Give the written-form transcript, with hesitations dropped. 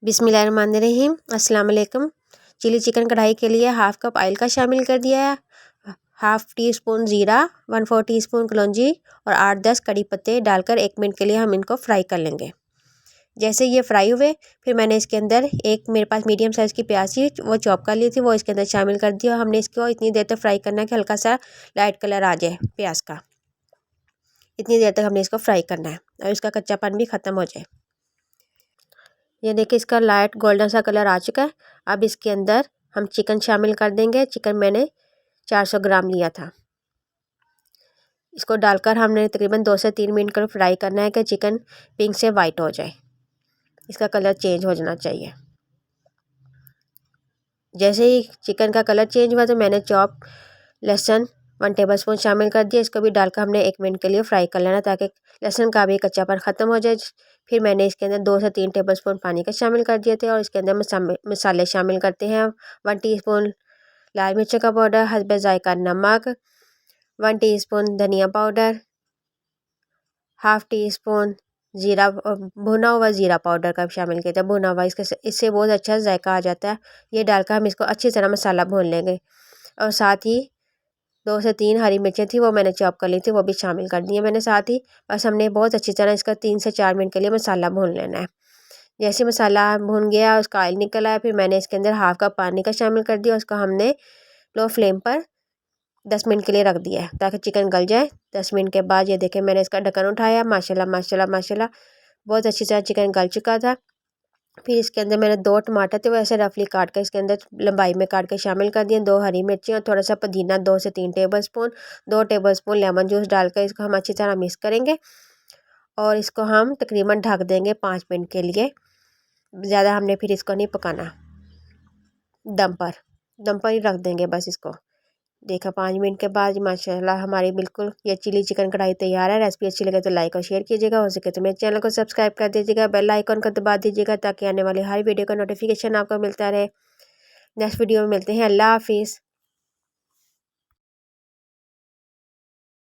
बिस्मिल्लाहिर्रहमानिर्रहीम। अस्सलाम वालेकुम। चिली चिकन कढ़ाई के लिए हाफ़ कप ऑयल का शामिल कर दिया है, हाफ़ टी स्पून ज़ीरा, 1/4 टीस्पून कलौंजी और 8-10 कड़ी पत्ते डालकर 1 मिनट के लिए हम इनको फ्राई कर लेंगे। जैसे ये फ्राई हुए फिर मैंने इसके अंदर एक मेरे पास मीडियम साइज़ की प्याज थी, वो चॉप कर ली थी, वो इसके अंदर शामिल कर दिया। हमने इसको इतनी देर तक फ्राई करना है कि हल्का सा लाइट कलर आ जाए प्याज का। इतनी देर तक हमने इसको फ्राई करना है और इसका कच्चापन भी ख़त्म हो जाए। ये देखिए इसका लाइट गोल्डन सा कलर आ चुका है। अब इसके अंदर हम चिकन शामिल कर देंगे। चिकन मैंने 400 ग्राम लिया था। इसको डालकर हमने तकरीबन 2 से 3 मिनट कर फ्राई करना है कि चिकन पिंक से वाइट हो जाए, इसका कलर चेंज हो जाना चाहिए। जैसे ही चिकन का कलर चेंज हुआ तो मैंने चॉप लहसुन 1 टेबलस्पून शामिल कर दिया। इसको भी डालकर हमने 1 मिनट के लिए फ्राई कर लेना ताकि लहसुन का भी कच्चापन ख़त्म हो जाए। फिर मैंने इसके अंदर 2 से 3 टेबलस्पून पानी का शामिल कर दिए थे और इसके अंदर मसाले शामिल करते हैं। 1 टीस्पून लाल मिर्च का पाउडर, हस्बे ज़ायका नमक, 1 टीस्पून धनिया पाउडर, हाफ़ टी स्पून ज़ीरा, भुना हुआ ज़ीरा पाउडर का शामिल किया था, भुना हुआ, इससे बहुत अच्छा जायका आ जाता है। ये डालकर हम इसको अच्छी तरह मसाला भून लेंगे और साथ ही 2 से 3 हरी मिर्चें थी, वो मैंने चॉप कर ली थी, वो भी शामिल कर दी है मैंने साथ ही। बस हमने बहुत अच्छी तरह इसका 3 से 4 मिनट के लिए मसाला भून लेना है। जैसे मसाला भून गया, उसका ऑयल निकल आया, फिर मैंने इसके अंदर हाफ़ कप पानी का शामिल कर दिया। उसको हमने लो फ्लेम पर 10 मिनट के लिए रख दिया है ताकि चिकन गल जाए। 10 मिनट के बाद ये देखें मैंने इसका ढक्कन उठाया, माशाल्लाह माशाल्लाह माशाल्लाह बहुत अच्छी तरह चिकन गल चुका था। फिर इसके अंदर मैंने 2 टमाटर थे वो ऐसे रफली काट कर इसके अंदर लंबाई में काट के शामिल कर दिए, 2 हरी मिर्ची और थोड़ा सा पुदीना 2 से 3 टेबलस्पून, 2 टेबलस्पून लेमन जूस डालकर इसको हम अच्छी तरह मिक्स करेंगे और इसको हम तकरीबन ढक देंगे 5 मिनट के लिए। ज़्यादा हमने फिर इसको नहीं पकाना, दम पर ही रख देंगे बस इसको। देखा 5 मिनट के बाद माशाल्लाह हमारी बिल्कुल ये चिली चिकन कढ़ाई तैयार है। रेसिपी अच्छी लगे तो लाइक और शेयर कीजिएगा, हो सके तो मेरे चैनल को सब्सक्राइब कर दीजिएगा, बेल आइकन को दबा दीजिएगा ताकि आने वाली हर वीडियो का नोटिफिकेशन आपको मिलता रहे। नेक्स्ट वीडियो में मिलते हैं। अल्लाह हाफिज़।